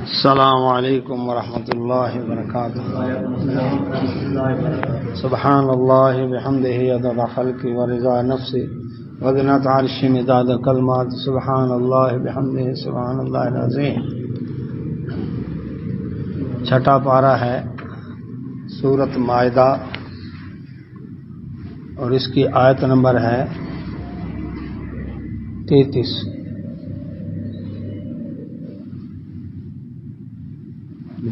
السلام علیکم ورحمۃ اللہ وبرکاتہ. سبحان اللہ بحمدہ عدد خلقہ ورضا نفسہ وزنۃ عرشہ مداد کلمات. سبحان اللہ بحمدہ سبحان اللہ العظیم. چھٹا پارہ ہے سورۃ مائدہ اور اس کی آیت نمبر ہے 33.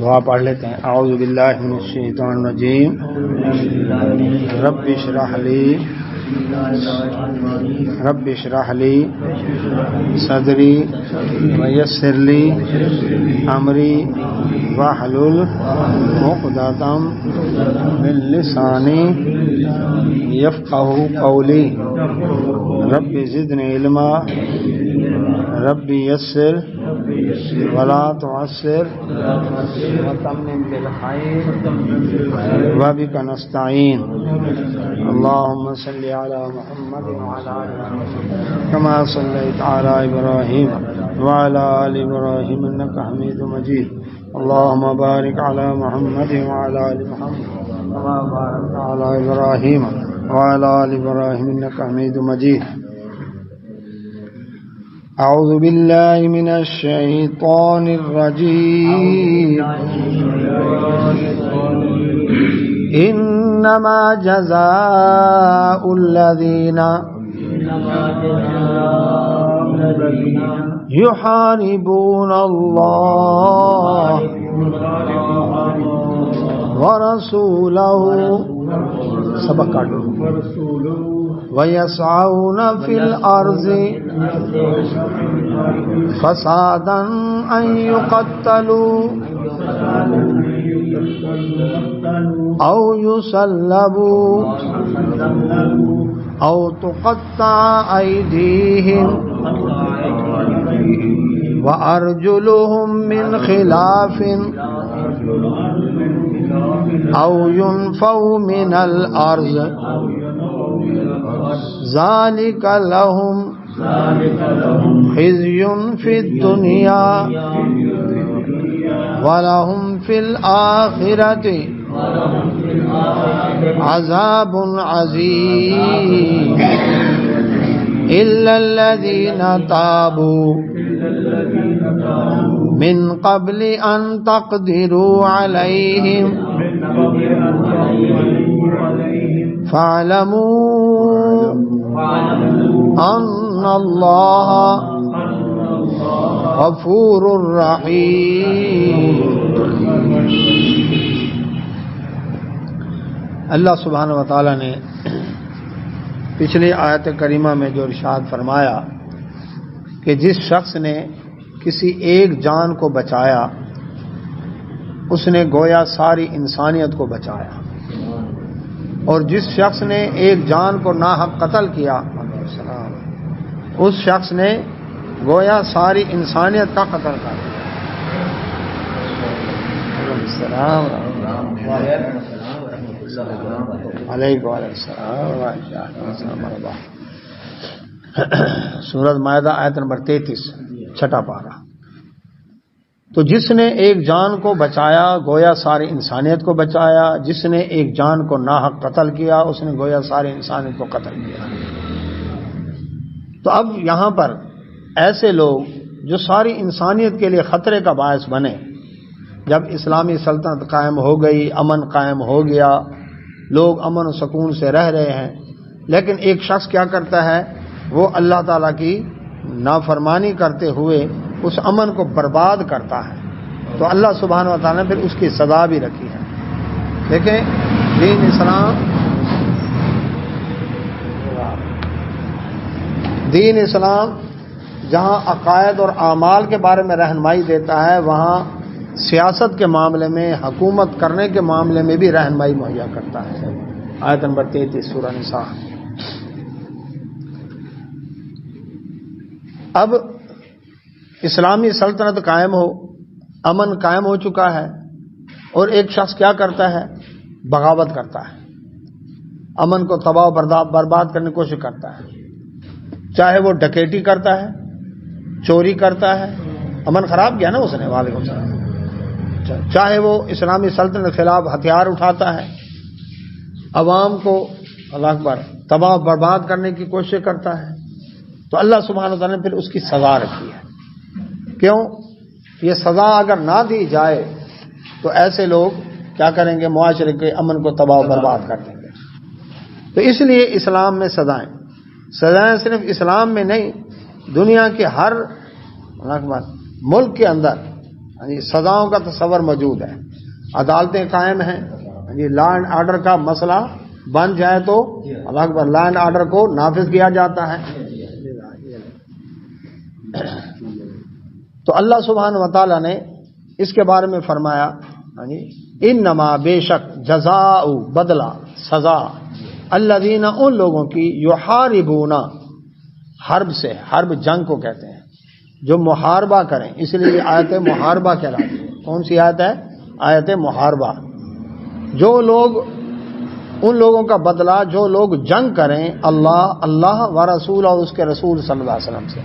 دعا پڑھ لیتے ہیں. اعوذ باللہ من الشیطان الرجیم. رب اشرح لی صدری ویسر لی امری واحلل عقدۃ من لسانی یفقہوا قولی. رب زدنی علما رب یسر ولا تعسر وتمم بالخير وبك نستعين. اللهم صل على محمد وعلى آل محمد كما صليت على إبراهيم وعلى آل إبراهيم إنك حميد مجيد. اللهم بارك على محمد وعلى آل محمد كما باركت على إبراهيم وعلى آل إبراهيم إنك حميد مجيد. اعوذ باللہ من الشیطان الرجیم. انما جزاء الذین یحاربون اللہ ورسولہ سبق کاٹو وَيَسْعَوْنَ فِي الْأَرْضِ فَسَادًا أَن يُقَتَّلُوا أَوْ يُسَلَّبُوا أَوْ تُقَطَّعَ أَيْدِيهِمْ وَأَرْجُلُهُم مِّنْ خِلَافٍ أَوْ يُنفَوْا مِنَ الْأَرْضِ ذَلِكَ لَهُمْ خِزْيٌ فِي الدُّنْيَا وَلَهُمْ فِي الْآخِرَةِ عَذَابٌ عَظِيمٌ. إِلَّا الَّذِينَ تَابُوا مِنْ قَبْلِ أَنْ تَقْدِرُوا عَلَيْهِمْ فَاعْلَمُوا أَنَّ اللَّهَ غَفُورٌ رَحِيمٌ. اللہ سبحانہ وتعالی نے پچھلی آیت کریمہ میں جو ارشاد فرمایا کہ جس شخص نے کسی ایک جان کو بچایا اس نے گویا ساری انسانیت کو بچایا، اور جس شخص نے ایک جان کو ناحق قتل کیا اس شخص نے گویا ساری انسانیت کا قتل کر دیا. سورۃ مائدہ آیت نمبر 33 چھٹا پارہ. تو جس نے ایک جان کو بچایا گویا ساری انسانیت کو بچایا، جس نے ایک جان کو ناحق قتل کیا اس نے گویا ساری انسانیت کو قتل کیا. تو اب یہاں پر ایسے لوگ جو ساری انسانیت کے لیے خطرے کا باعث بنے، جب اسلامی سلطنت قائم ہو گئی، امن قائم ہو گیا، لوگ امن و سکون سے رہ رہے ہیں، لیکن ایک شخص کیا کرتا ہے، وہ اللہ تعالیٰ کی نافرمانی کرتے ہوئے اس امن کو برباد کرتا ہے، تو اللہ سبحانہ و تعالیٰ نے پھر اس کی سزا بھی رکھی ہے. دیکھیں دین اسلام جہاں عقائد اور اعمال کے بارے میں رہنمائی دیتا ہے، وہاں سیاست کے معاملے میں، حکومت کرنے کے معاملے میں بھی رہنمائی مہیا کرتا ہے. آیت نمبر 33 سورہ نساء. اب اسلامی سلطنت قائم ہو، امن قائم ہو چکا ہے، اور ایک شخص کیا کرتا ہے، بغاوت کرتا ہے، امن کو تباہ و برباد کرنے کی کوشش کرتا ہے، چاہے وہ ڈکیٹی کرتا ہے، چوری کرتا ہے، امن خراب کیا نا اس نے. وعلیکم السلام. چاہے وہ اسلامی سلطنت کے خلاف ہتھیار اٹھاتا ہے، عوام کو اللہ اکبر تباہ برباد کرنے کی کوشش کرتا ہے، تو اللہ سبحانہ وتعالیٰ نے پھر اس کی سزا رکھی ہے۔ کیوں؟ یہ سزا اگر نہ دی جائے تو ایسے لوگ کیا کریں گے؟ معاشرے کے امن کو تباہ و برباد کر دیں گے۔ تو اس لیے اسلام میں سزائیں صرف اسلام میں نہیں، دنیا کے ہر ملک کے اندر سزاؤں کا تصور موجود ہے، عدالتیں قائم ہیں، لا اینڈ آرڈر کا مسئلہ بن جائے تو اللہ اکبر لا اینڈ آرڈر کو نافذ کیا جاتا ہے۔ تو اللہ سبحانہ وتعالی نے اس کے بارے میں فرمایا انما بے شک جزاء بدلہ سزا الذین ان لوگوں کی یحاربون حرب سے، حرب جنگ کو کہتے ہیں، جو محاربہ کریں، اس لیے یہ آیت محاربہ کہلاتی ہے۔ کون سی آیت ہے؟ آیت محاربہ۔ جو لوگ، ان لوگوں کا بدلہ جو لوگ جنگ کریں اللہ و رسول اور اس کے رسول صلی اللہ علیہ وسلم سے۔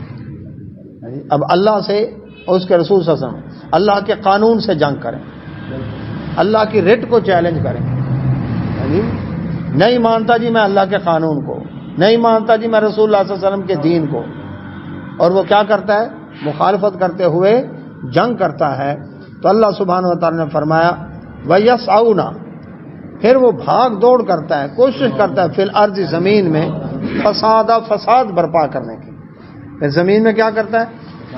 اب اللہ سے اور اس کے رسول صلی اللہ علیہ وسلم، اللہ کے قانون سے جنگ کریں، اللہ کی رٹ کو چیلنج کریں، نہیں مانتا جی میں اللہ کے قانون کو، نہیں مانتا جی میں رسول اللہ صلی اللہ علیہ وسلم کے دین کو، اور وہ کیا کرتا ہے؟ مخالفت کرتے ہوئے جنگ کرتا ہے، تو اللہ سبحانہ وتعالی نے فرمایا وَيَسْعَوْنَ، پھر وہ بھاگ دوڑ کرتا ہے، کوشش کرتا ہے فی الارض، زمین میں، فساد برپا کرنے کی، پھر زمین میں کیا کرتا ہے؟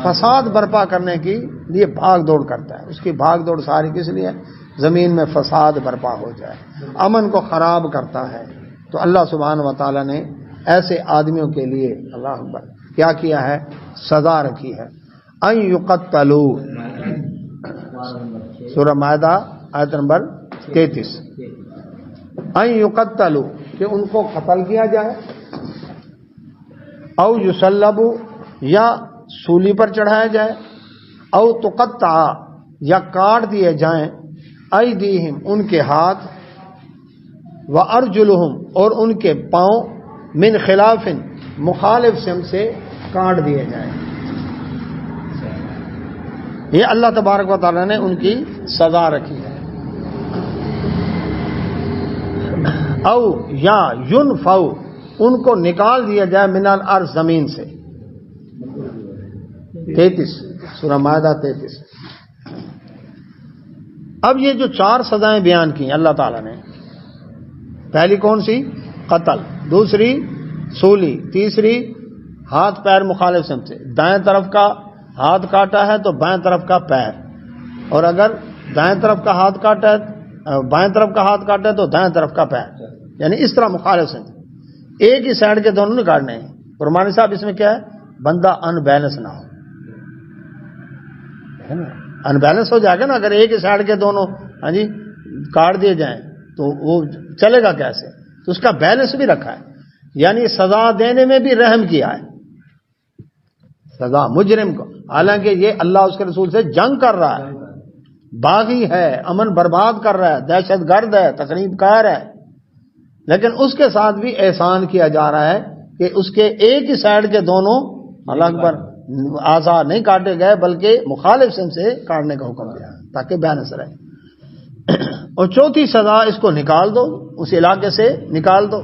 فساد برپا کرنے کی لیے بھاگ دوڑ کرتا ہے۔ اس کی بھاگ دوڑ ساری کس لیے؟ زمین میں فساد برپا ہو جائے، امن کو خراب کرتا ہے۔ تو اللہ سبحانہ وتعالی نے ایسے آدمیوں کے لیے اللہ اکبر کیا کیا ہے؟ سزا رکھی ہے۔ ان یقتلوا، سورہ مائدہ آیت نمبر 33، ان یقتلوا، کہ ان کو قتل کیا جائے، او یصلبوا، یا سولی پر چڑھایا جائے، او تقطع، یا کاٹ دیے جائیں، ایدیہم، ان کے ہاتھ، وارجلہم، اور ان کے پاؤں، من خلاف، مخالف سمت سے کاٹ دیے جائیں۔ یہ اللہ تبارک و تعالیٰ نے ان کی سزا رکھی ہے۔ او یا ینفو، ان کو نکال دیا جائے، من الارض، زمین سے۔ 33 سورہ مائدہ 33۔ اب یہ جو 4 سزائیں بیان کی اللہ تعالیٰ نے، پہلی کون سی؟ قتل، دوسری سولی، تیسری ہاتھ پیر مخالف سمت سے، دائیں طرف کا ہاتھ کاٹا ہے تو بائیں طرف کا پیر، اور اگر دائیں طرف کا ہاتھ کاٹا ہے، بائیں طرف کا ہاتھ کاٹا ہے تو دائیں طرف کا پیر، یعنی اس طرح مخالف سمت، ایک ہی سائڈ کے دونوں نہیں کاٹنے ہیں۔ قربانی صاحب اس میں کیا ہے؟ بندہ ان بیلنس نہ ہو، ان بیلنس ہو جائے گا نا، اگر ایک ہی سائڈ کے دونوں کاٹ دیے جائیں تو وہ چلے گا کیسے؟ تو اس کا بیلنس بھی رکھا ہے، یعنی سزا دینے میں بھی رحم کیا ہے، سزا مجرم کو، حالانکہ یہ اللہ اس کے رسول سے جنگ کر رہا ہے، باغی ہے، امن برباد کر رہا ہے، دہشت گرد ہے، تخریب کار ہے، لیکن اس کے ساتھ بھی احسان کیا جا رہا ہے کہ اس کے ایک ہی سائڈ کے دونوں اللہ اکبر آزاد نہیں کاٹے گئے، بلکہ مخالف سمت سے کاٹنے کا حکم دیا تاکہ بیلنس رہے۔ اور چوتھی سزا، اس کو نکال دو، اس علاقے سے نکال دو۔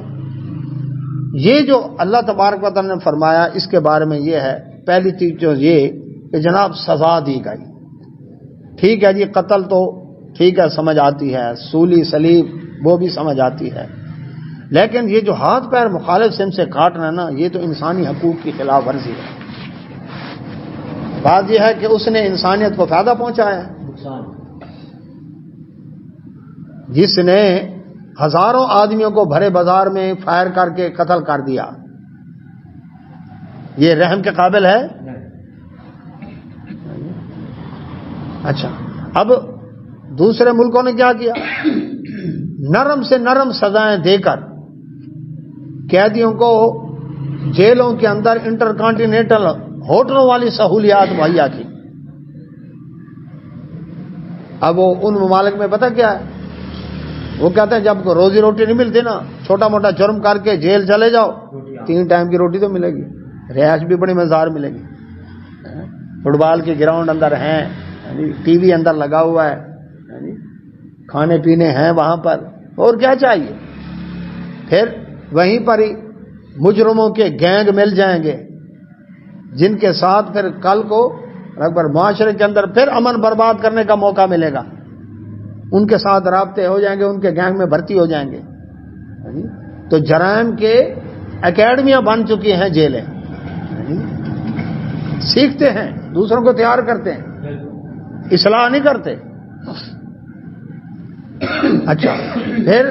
یہ جو اللہ تبارک و تعالیٰ نے فرمایا اس کے بارے میں یہ ہے، پہلی چیز جو یہ کہ جناب سزا دی گئی، ٹھیک ہے جی، قتل تو ٹھیک ہے سمجھ آتی ہے، سولی سلیب وہ بھی سمجھ آتی ہے، لیکن یہ جو ہاتھ پیر مخالف سمت سے کاٹنا نا، یہ تو انسانی حقوق کی خلاف ورزی ہے۔ بات یہ ہے کہ اس نے انسانیت کو فائدہ پہنچایا ہے، جس نے ہزاروں آدمیوں کو بھرے بازار میں فائر کر کے قتل کر دیا، یہ رحم کے قابل ہے؟ اچھا، اب دوسرے ملکوں نے کیا کیا؟ نرم سے نرم سزائیں دے کر قیدیوں کو جیلوں کے اندر انٹر کانٹیننٹل ہوٹلوں والی سہولیات مہیا کی۔ اب وہ ان ممالک میں پتہ کیا ہے؟ وہ کہتے ہیں جب روزی روٹی نہیں ملتی نا، چھوٹا موٹا جرم کر کے جیل چلے جاؤ، 3 ٹائم کی روٹی تو ملے گی، رہائش بھی بڑی مزدار ملے گی، فٹ بال کے گراؤنڈ اندر ہیں، ٹی وی اندر لگا ہوا ہے، کھانے پینے ہیں وہاں پر، اور کیا چاہیے؟ پھر وہیں پر ہی مجرموں کے گینگ مل جائیں گے جن کے ساتھ پھر کل کو اکبر معاشرے کے اندر پھر امن برباد کرنے کا موقع ملے گا، ان کے ساتھ رابطے ہو جائیں گے، ان کے گینگ میں بھرتی ہو جائیں گے۔ تو جرائم کے اکیڈمیاں بن چکی ہیں جیلیں، سیکھتے ہیں، دوسروں کو تیار کرتے ہیں، اصلاح نہیں کرتے۔ اچھا، پھر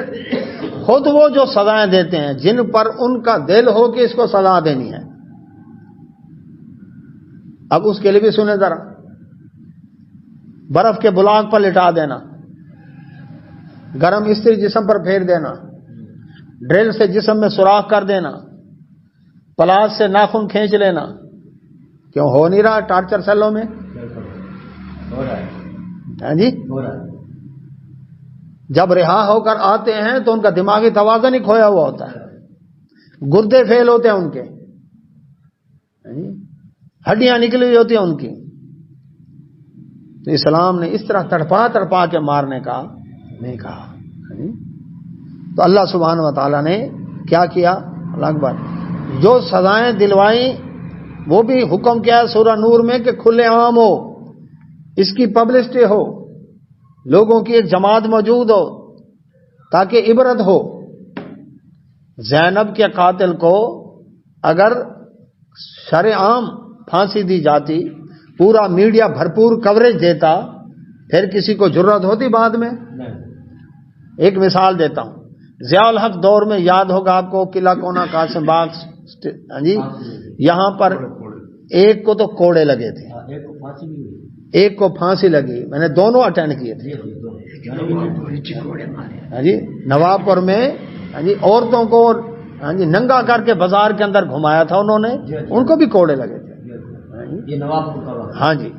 خود وہ جو سزائیں دیتے ہیں جن پر ان کا دل ہو کہ اس کو سزا دینی ہے، اب اس کے لیے بھی سنیں ذرا، برف کے بلاک پر لٹا دینا، گرم استری جسم پر پھیر دینا، ڈرل سے جسم میں سوراخ کر دینا، پلاس سے ناخن کھینچ لینا، کیوں ہو نہیں رہا ٹارچر سیلوں میں؟ ہاں جی، جب رہا ہو کر آتے ہیں تو ان کا دماغی توازن ہی کھویا ہوا ہوتا ہے، گردے فیل ہوتے ہیں ان کے، ہڈیاں نکلی ہوئی ہوتی ہیں ان کی۔ تو اسلام نے اس طرح تڑپا تڑپا کے مارنے کا نہیں کہا۔ تو اللہ سبحانہ و تعالیٰ نے کیا کیا؟ اللہ اکبر، جو سزائیں دلوائیں وہ بھی حکم کیا ہے سورہ نور میں کہ کھلے عام ہو، اس کی پبلسٹی ہو، لوگوں کی ایک جماعت موجود ہو تاکہ عبرت ہو۔ زینب کے قاتل کو اگر شرع عام پھانسی دی جاتی، پورا میڈیا بھرپور کوریج دیتا، پھر کسی کو جرأت ہوتی بعد میں؟ ایک مثال دیتا ہوں، ضیاء الحق دور میں یاد ہوگا آپ کو، قلعہ کونا قاسم باغ، جی یہاں پر ایک کو تو کوڑے لگے تھے، ایک کو پھانسی لگی، میں نے دونوں اٹینڈ کیے تھے۔ ہاں جی، نواب پور میں ہاں جی عورتوں کو ہاں جی ننگا کر کے بازار کے اندر گھمایا تھا انہوں نے، ان کو بھی کوڑے لگے تھے۔ ہاں جی،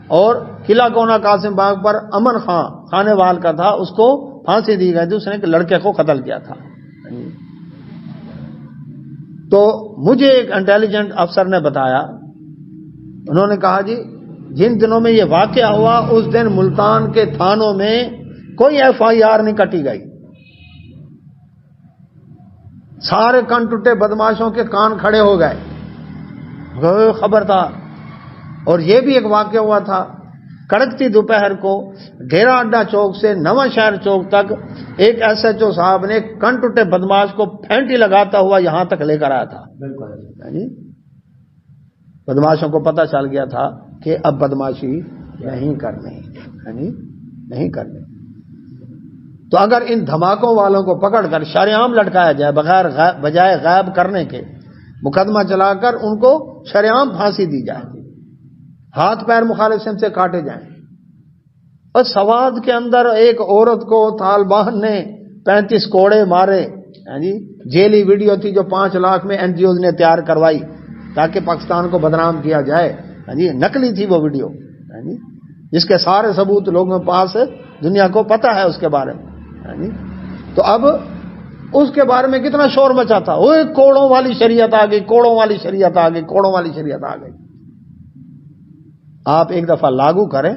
اور قلعہ کونا قاسم باغ پر امن خان خانے وال کا تھا، اس کو پھانسی دی گئی تھی، اس نے ایک لڑکے کو قتل کیا تھا۔ تو مجھے ایک انٹیلیجنٹ افسر نے بتایا، انہوں نے کہا جی جن دنوں میں یہ واقعہ ہوا اس دن ملتان کے تھانوں میں کوئی ایف آئی آر نہیں کٹی گئی، سارے کان ٹوٹے بدماشوں کے کان کھڑے ہو گئے، خبردار۔ اور یہ بھی ایک واقعہ ہوا تھا، کڑکتی دوپہر کو ڈیرا اڈا چوک سے نواں شہر چوک تک ایک ایس ایچ او صاحب نے کان ٹوٹے بدماش کو پھینٹی لگاتا ہوا یہاں تک لے کر آیا تھا۔ بدماشوں کو پتہ چل گیا تھا کہ اب بدماشی نہیں کرنی، نہیں کرنی۔ تو اگر ان دھماکوں والوں کو پکڑ کر شرع عام لٹکایا جائے بجائے غائب کرنے کے، مقدمہ چلا کر ان کو شرع عام پھانسی دی جائے، ہاتھ پیر مخالف سمت سے کاٹے جائیں۔ اور سوات کے اندر ایک عورت کو طالبان نے 35 کوڑے مارے، جیلی ویڈیو تھی جو 5 لاکھ میں این جی اوز نے تیار کروائی تاکہ پاکستان کو بدنام کیا جائے، نقلی تھی وہ ویڈیو، جس کے سارے ثبوت لوگوں کے پاس دنیا کو پتہ ہے اس کے بارے میں۔ تو اب اس کے بارے میں کتنا شور مچا تھا، وہ کوڑوں والی شریعت آ گئی، کوڑوں والی شریعت آ گئی، کوڑوں والی شریعت آ گئی۔ آپ ایک دفعہ لاگو کریں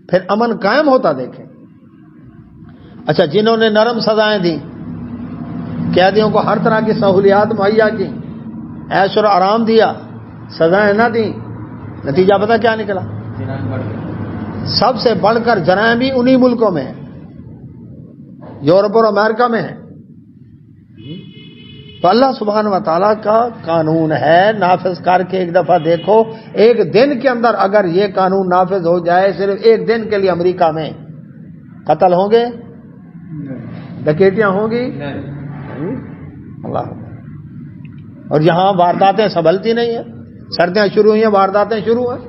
پھر امن قائم ہوتا دیکھیں۔ اچھا، جنہوں نے نرم سزائیں دیں، قیدیوں کو ہر طرح کی سہولیات مہیا کی، عیش اور آرام دیا، سزائیں نہ دیں، نتیجہ پتہ کیا نکلا؟ سب سے بڑھ کر جرائم بھی انہی ملکوں میں ہیں، یورپ اور امریکہ میں ہیں۔ تو اللہ سبحانہ و تعالیٰ کا قانون ہے، نافذ کر کے ایک دفعہ دیکھو، ایک دن کے اندر اگر یہ قانون نافذ ہو جائے، صرف ایک دن کے لیے امریکہ میں قتل ہوں گے، ڈکیتیاں ہوں گی، اللہ، اور یہاں وارداتیں سنبھلتی نہیں ہیں، سردیاں شروع ہوئی ہیں، وارداتیں شروع ہیں،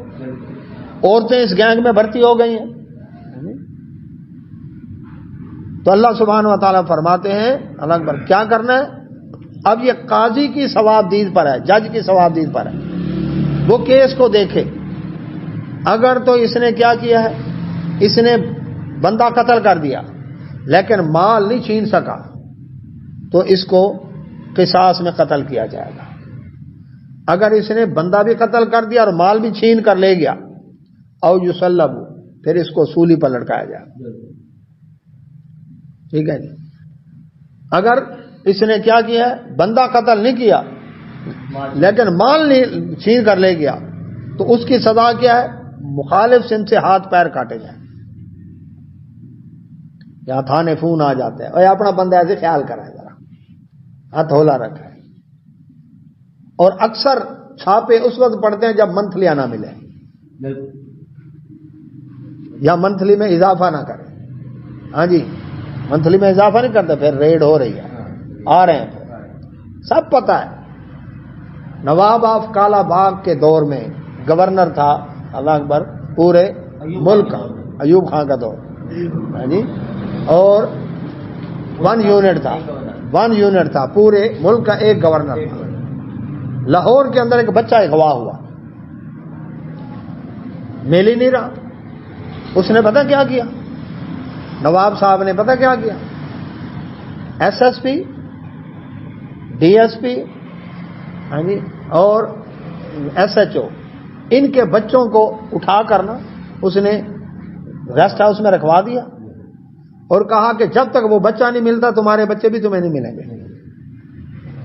عورتیں اس گینگ میں بھرتی ہو گئی ہیں۔ تو اللہ سبحانہ و تعالیٰ فرماتے ہیں، اللہ اکبر، کیا کرنا ہے؟ اب یہ قاضی کی ثوابدید پر ہے، جج کی ثوابدید پر ہے، وہ کیس کو دیکھے، اگر تو اس نے کیا کیا ہے، اس نے بندہ قتل کر دیا لیکن مال نہیں چھین سکا، تو اس کو قصاص میں قتل کیا جائے گا۔ اگر اس نے بندہ بھی قتل کر دیا اور مال بھی چھین کر لے گیا، او یصلب، پھر اس کو سولی پر لٹکایا جائے گا۔ ٹھیک ہے جی. اگر اس نے کیا کیا ہے, بندہ قتل نہیں کیا لیکن مال نہیں چھین کر لے گیا, تو اس کی سزا کیا ہے, مخالف سن سے ہاتھ پیر کاٹے جائیں. یا تھانے فون آ جاتے ہیں, اور اپنا بندہ ایسے خیال کرے, ذرا ہاتھ ہولا رکھے. اور اکثر چھاپے اس وقت پڑتے ہیں جب منتھلی آنا ملے یا منتھلی میں اضافہ نہ کرے. ہاں جی, منتھلی میں اضافہ نہیں کرتے, پھر ریڈ ہو رہی ہے, آ رہے ہیں, سب پتہ ہے. نواب آف کالا باغ کے دور میں گورنر تھا, اللہ اکبر, پورے ملک کا, ایوب خان کا دور. ہاں جی, اور 1 یونٹ تھا, پورے ملک کا ایک گورنر تھا. لاہور کے اندر ایک بچہ اغوا ہوا, مل ہی نہیں رہا. اس نے پتہ کیا کیا, نواب صاحب نے پتہ کیا کیا, S S P, D S P, ہاں جی, اور ایس ایچ او, ان کے بچوں کو اٹھا کر نا اس نے ریسٹ ہاؤس میں رکھوا دیا اور کہا کہ جب تک وہ بچہ نہیں ملتا تمہارے بچے بھی تمہیں نہیں ملیں گے.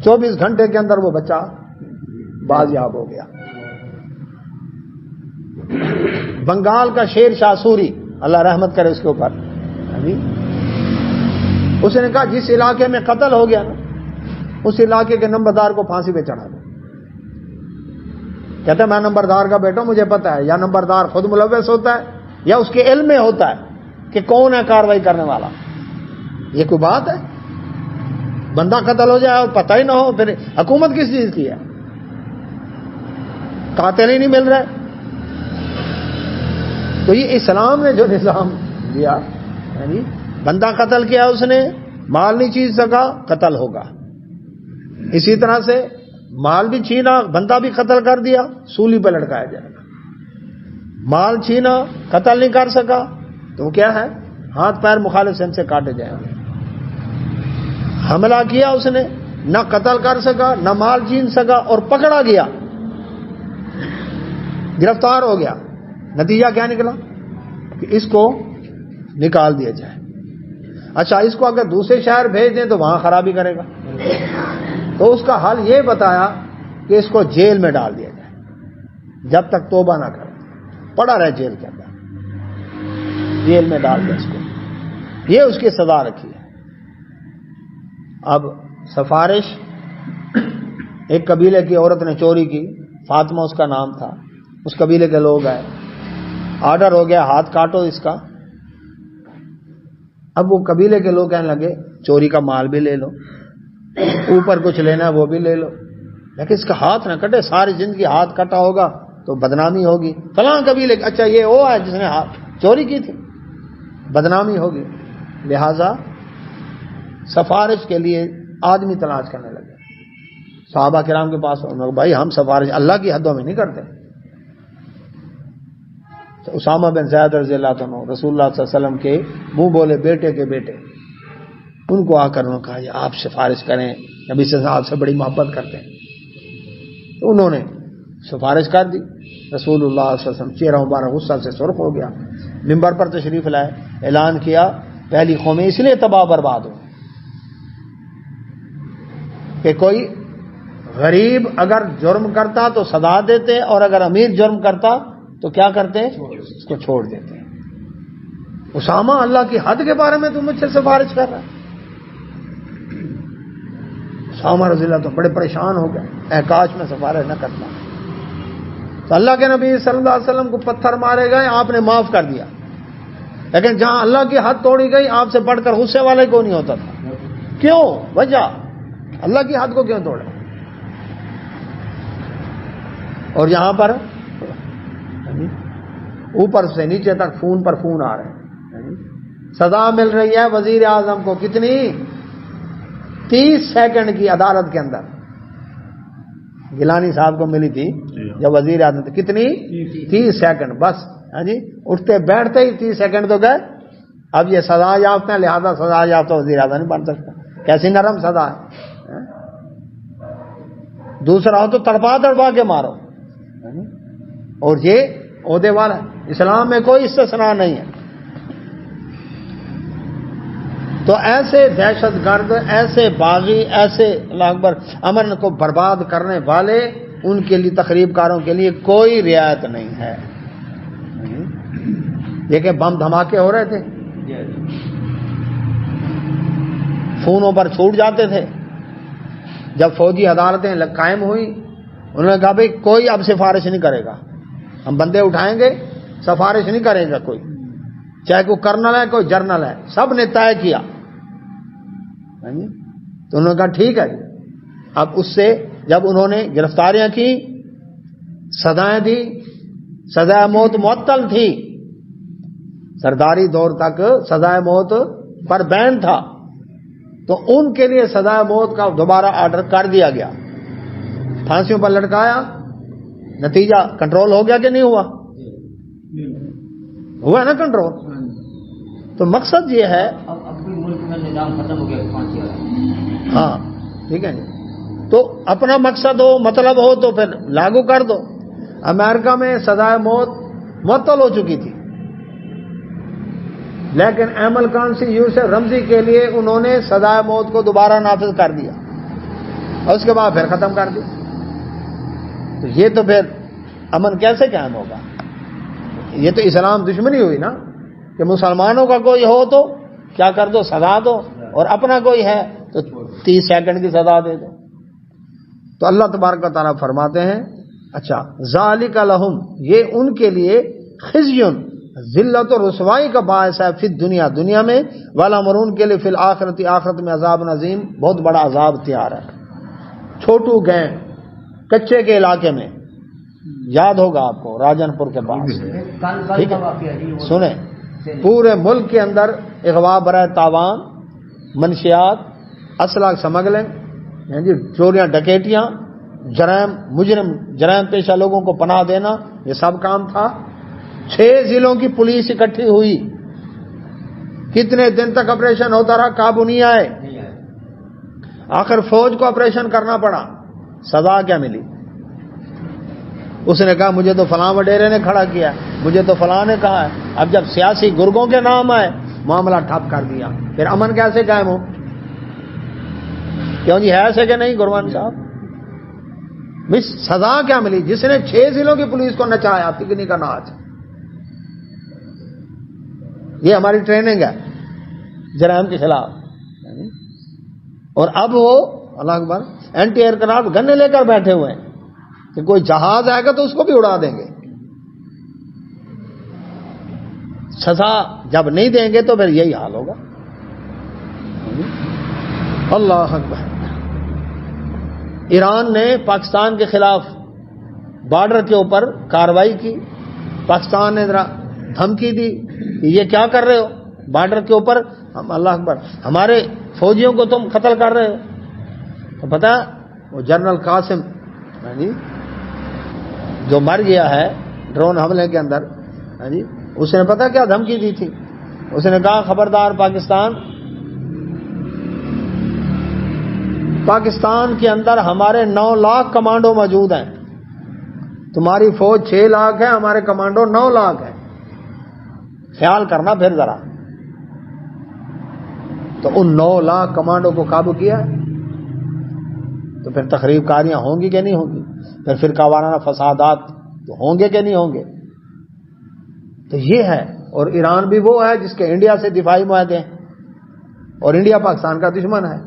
24 گھنٹے کے اندر وہ بچہ بازیاب ہو گیا. بنگال کا شیر شاہ سوری, اللہ رحمت کرے اس کے اوپر, اس نے کہا جس علاقے میں قتل ہو گیا نا اس علاقے کے نمبردار کو پھانسی پہ چڑھا دو. کہتا ہے میں نمبردار کا بیٹا, مجھے پتا ہے, یا نمبردار خود ملوث ہوتا ہے یا اس کے علم میں ہوتا ہے کہ کون ہے کاروائی کرنے والا. یہ کوئی بات ہے؟ بندہ قتل ہو جائے اور پتہ ہی نہ ہو, پھر حکومت کس چیز کی ہے؟ قاتل ہی نہیں مل رہے. تو یہ اسلام نے جو نظام دیا, یعنی بندہ قتل کیا اس نے, مال نہیں چھین سکا, قتل ہوگا. اسی طرح سے مال بھی چھینا, بندہ بھی قتل کر دیا, سولی پہ لٹکایا جائے گا. مال چھینا, قتل نہیں کر سکا, تو کیا ہے, ہاتھ پیر مخالف سن سے کاٹے جائیں گے. حملہ کیا اس نے, نہ قتل کر سکا نہ مال چھین سکا, اور پکڑا گیا, گرفتار ہو گیا. نتیجہ کیا نکلا کہ اس کو نکال دیا جائے. اچھا, اس کو اگر دوسرے شہر بھیج دیں تو وہاں خرابی کرے گا, تو اس کا حل یہ بتایا کہ اس کو جیل میں ڈال دیا جائے جب تک توبہ نہ کرے, پڑا رہے جیل کے اندر, جیل میں ڈال دیا اس کو. یہ اس کی سزا رکھی ہے. اب سفارش, ایک قبیلے کی عورت نے چوری کی, فاطمہ اس کا نام تھا, اس قبیلے کے لوگ آئے, آرڈر ہو گیا ہاتھ کاٹو اس کا. اب وہ قبیلے کے لوگ کہنے لگے چوری کا مال بھی لے لو, اوپر کچھ لینا ہے وہ بھی لے لو, لیکن اس کا ہاتھ نہ کٹے, ساری زندگی ہاتھ کٹا ہوگا تو بدنامی ہوگی. فلاں قبیلے, اچھا یہ وہ ہے جس نے چوری کی تھی, بدنامی ہوگی. لہذا سفارش کے لیے آدمی تلاش کرنے لگے. صحابہ کرام کے پاس, بھائی ہم سفارش اللہ کی حدوں میں نہیں کرتے. اسامہ بن زید رضی اللہ عنہ, رسول اللہ صلی اللہ علیہ وسلم کے منہ بولے بیٹے کے بیٹے, ان کو آ کر انہوں نے کہا آپ سفارش کریں, نبی صلی اللہ علیہ وسلم آپ سے بڑی محبت کرتے ہیں. تو انہوں نے سفارش کر دی. رسول اللہ صلی اللہ علیہ وسلم چہرہ مبارک غصہ سے سرخ ہو گیا, منبر پر تشریف لائے, اعلان کیا پہلی قومیں اس لیے تباہ برباد ہو کہ کوئی غریب اگر جرم کرتا تو سزا دیتے, اور اگر امیر جرم کرتا تو کیا کرتے, اس کو چھوڑ دیتے. اسامہ, اللہ کی حد کے بارے میں تم مجھ سے سفارش کر رہا ہے. اسامہ رضی اللہ تو بڑے پریشان ہو گئے, اے کاش میں سفارش نہ کرتا. تو اللہ کے نبی صلی اللہ علیہ وسلم کو پتھر مارے گئے, آپ نے معاف کر دیا, لیکن جہاں اللہ کی حد توڑی گئی آپ سے بڑھ کر غصے والے کو نہیں ہوتا تھا. کیوں؟ وجہ, اللہ کی حد کو کیوں توڑے؟ اور یہاں پر اوپر سے نیچے تک فون پر فون آ رہے ہیں. سزا مل رہی ہے وزیر اعظم کو, کتنی؟ 30 سیکنڈ کی عدالت کے اندر. گیلانی صاحب کو ملی تھی جب وزیر اعظم تھے, کتنی؟ 30 سیکنڈ بس. ہاں جی, اٹھتے بیٹھتے ہی 30 سیکنڈ تو گئے. اب یہ سزا یافتہ ہے, لہذا سزا یافتہ وزیر اعظم نہیں بن سکتا. کیسی نرم سزا ہے. دوسرا ہو تو تڑپا تڑپا کے مارو, اور یہ عہدے والا. اسلام میں کوئی استثناء نہیں ہے. تو ایسے دہشت گرد، ایسے باغی، ایسے اللہ اکبر امن کو برباد کرنے والے، ان کے لیے تخریب کاروں کے لیے کوئی رعایت نہیں ہے۔ یہ کہ بم دھماکے ہو رہے تھے، فونوں پر چھوٹ جاتے تھے، جب فوجی عدالتیں قائم ہوئی انہوں نے کہا بھائی کوئی اب سفارش نہیں کرے گا، ہم بندے اٹھائیں گے، سفارش نہیں کرے گا کوئی، چاہے کوئی کرنل ہے کوئی جرنل ہے، سب نے طے کیا۔ تو انہوں نے کہا ٹھیک ہے۔ اب اس سے جب انہوں نے گرفتاریاں کی، سزائیں دی، سزائے موت معطل تھی، سرداری دور تک سزائے موت پر بین تھا، تو ان کے لیے سزائے موت کا دوبارہ آرڈر کر دیا گیا، پھانسیوں پر لٹکایا۔ نتیجہ کنٹرول ہو گیا کہ نہیں ہوا؟ ہوا نا کنٹرول۔ تو مقصد یہ ہے، اب کوئی ملک میں نظام ختم ہو گیا پھانسی والا۔ ہاں ٹھیک ہے جی، تو اپنا مقصد ہو، مطلب ہو تو پھر لاگو کر دو۔ امریکہ میں سزائے موت معطل ہو چکی تھی، لیکن ایمل کانسی یوسف رمزی کے لیے انہوں نے سزائے موت کو دوبارہ نافذ کر دیا، اور اس کے بعد پھر ختم کر دیا۔ تو یہ تو پھر امن کیسے قائم ہوگا؟ یہ تو اسلام دشمنی ہوئی نا، کہ مسلمانوں کا کوئی ہو تو کیا کر دو، سزا دو، اور اپنا کوئی ہے تو 30 سیکنڈ کی سزا دے دو۔ تو اللہ تبارک و تعالیٰ فرماتے ہیں اچھا ذالک لہم، یہ ان کے لیے خزی، ذلت و رسوائی کا باعث ہے، فی دنیا، دنیا میں، ولہم ان کے لیے فی الآخرۃ، آخرت میں عذاب عظیم، بہت بڑا عذاب تیار ہے۔ چھوٹو گینگ کچے کے علاقے میں، یاد ہوگا آپ کو راجن پور کے پاس، ٹھیک ہے، سنیں، پورے ملک کے اندر اغوا برائے تاوان، منشیات، اسلحہ سمگلنگ، چوریاں ڈکیٹیاں، جرائم، مجرم جرائم پیشہ لوگوں کو پناہ دینا، یہ سب کام تھا۔ 6 ضلعوں کی پولیس اکٹھی ہوئی، کتنے دن تک آپریشن ہوتا رہا، قابو نہیں آئے، آخر فوج کو آپریشن کرنا پڑا۔ سزا کیا ملی؟ اس نے کہا مجھے تو فلاں وڈیرے نے کھڑا کیا، مجھے تو فلاں نے کہا ہے۔ اب جب سیاسی گرگوں کے نام آئے، معاملہ ٹھپ کر دیا، پھر امن کیسے قائم ہو؟ کیوں جی، ہے ایسے کہ نہیں گرمان صاحب؟ بس سزا کیا ملی؟ جس نے 6 ضلعوں کی پولیس کو نچایا، پکنی کا ناچ، یہ ہماری ٹریننگ ہے جرائم کے خلاف۔ اور اب وہ اللہ اکبر اینٹی ایئرکرافٹ گنے لے کر بیٹھے ہوئے ہیں کہ کوئی جہاز آئے گا تو اس کو بھی اڑا دیں گے۔ سزا جب نہیں دیں گے تو پھر یہی حال ہوگا۔ اللہ اکبر۔ ایران نے پاکستان کے خلاف بارڈر کے اوپر کارروائی کی، پاکستان نے ذرا دھمکی دی کہ یہ کیا کر رہے ہو بارڈر کے اوپر، اللہ اکبر ہمارے فوجیوں کو تم قتل کر رہے ہو۔ تو پتہ وہ جنرل قاسم جو مر گیا ہے ڈرون حملے کے اندر، اس نے پتہ کیا دھمکی دی تھی؟ اس نے کہا خبردار پاکستان کے اندر ہمارے 9 لاکھ کمانڈو موجود ہیں، تمہاری فوج 6 لاکھ ہے، ہمارے کمانڈو 9 لاکھ ہیں، خیال کرنا پھر ذرا۔ تو ان 9 لاکھ کمانڈو کو قابو کیا، تو پھر تخریب کاریاں ہوں گی کہ نہیں ہوں گی؟ پھر فرقہ وارانہ فسادات تو ہوں گے کہ نہیں ہوں گے؟ تو یہ ہے۔ اور ایران بھی وہ ہے جس کے انڈیا سے دفاعی معاہدے ہیں، اور انڈیا پاکستان کا دشمن ہے۔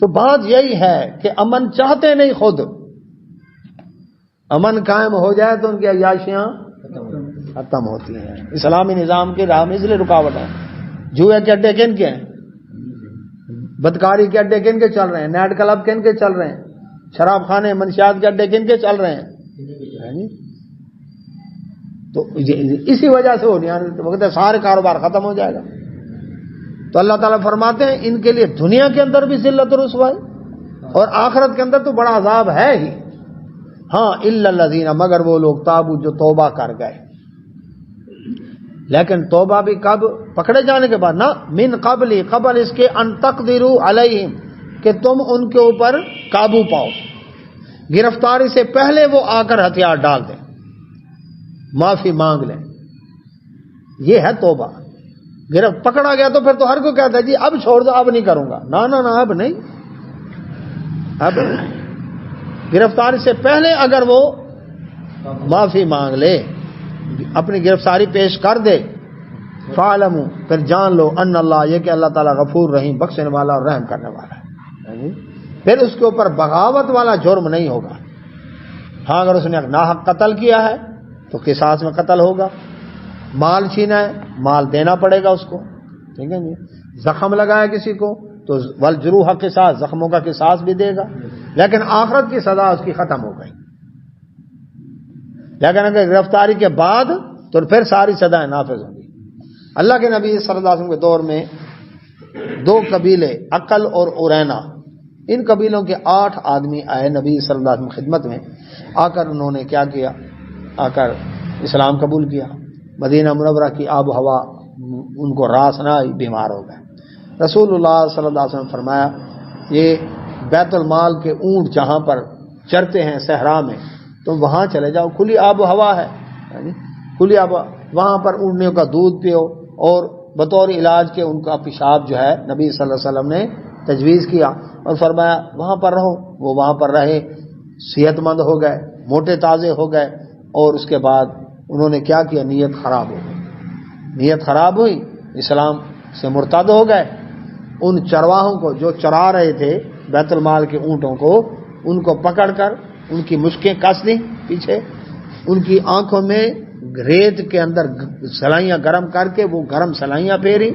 تو بات یہی ہے کہ امن چاہتے نہیں، خود امن قائم ہو جائے تو ان کی عیاشیاں ختم ہوتی ہیں۔ اسلامی نظام کی راہ میں اس لیے رکاوٹ ہے۔ جوئے کے اڈے کن کے ہیں؟ بدکاری کے اڈے کن کے چل رہے ہیں؟ نیٹ کلب کن کے چل رہے ہیں؟ شراب خانے، منشیات کے اڈے کن کے چل رہے ہیں؟ تو اسی وجہ سے ہو نہیں، وقت سارے کاروبار ختم ہو جائے گا۔ تو اللہ تعالیٰ فرماتے ہیں ان کے لیے دنیا کے اندر بھی ذلت و رسوائی، اور آخرت کے اندر تو بڑا عذاب ہے ہی۔ ہاں الا الذین، مگر وہ لوگ تابو جو توبہ کر گئے، لیکن توبہ بھی کب؟ پکڑے جانے کے بعد نا، من قبل، قبل اس کے ان تقدروا علیہم، کہ تم ان کے اوپر قابو پاؤ، گرفتاری سے پہلے وہ آ کر ہتھیار ڈال دیں، معافی مانگ لیں، یہ ہے توبہ۔ گرفت پکڑا گیا تو پھر تو ہر کوئی کہتا ہے جی اب چھوڑ دو، اب نہیں کروں گا. نہ اب نہیں. اب گرفتاری سے پہلے اگر وہ معافی مانگ لے، اپنی گرفتاری پیش کر دے، فعلموا، پھر جان لو، ان اللہ، یہ کہ اللہ تعالیٰ غفور رحیم، بخشنے والا اور رحم کرنے والا ہے. پھر اس کے اوپر بغاوت والا جرم نہیں ہوگا. ہاں اگر اس نے ناحق قتل کیا ہے تو قصاص میں قتل ہوگا. مال چھینا ہے، مال دینا پڑے گا اس کو. ٹھیک ہے جی. زخم لگایا کسی کو تو والجروح قصاص، زخموں کا قصاص بھی دے گا. لیکن آخرت کی سزا اس کی ختم ہو گئی. لیکن اگر گرفتاری کے بعد تو پھر ساری سزائیں نافذ ہوں گی. اللہ کے نبی صلی اللہ علیہ وسلم کے دور میں 2 قبیلے، عقل اور اورینا، ان قبیلوں کے 8 آدمی آئے نبی صلی اللہ علیہ وسلم خدمت میں. آ کر انہوں نے کیا کیا؟ آ کر اسلام قبول کیا. مدینہ منورہ کی آب و ہوا ان کو راس نہ آئی، بیمار ہو گئے. رسول اللہ صلی اللہ علیہ وسلم فرمایا یہ بیت المال کے اونٹ جہاں پر چرتے ہیں صحرا میں، تو وہاں چلے جاؤ، کھلی آب و ہوا ہے، کھلی آب، وہاں پر اونٹوں کا دودھ پیو، اور بطور علاج کے ان کا پیشاب جو ہے نبی صلی اللہ علیہ وسلم نے تجویز کیا اور فرمایا وہاں پر رہو. وہ وہاں پر رہے، صحت مند ہو گئے، موٹے تازے ہو گئے. اور اس کے بعد انہوں نے کیا کیا؟ نیت خراب ہو گئی. نیت خراب ہوئی، اسلام سے مرتد ہو گئے. ان چرواہوں کو جو چرا رہے تھے بیت المال کے اونٹوں کو، ان کو پکڑ کر ان کی مشکیں کس دیں پیچھے، ان کی آنکھوں میں ریت کے اندر سلائیاں گرم کر کے وہ گرم سلائیاں پھیری.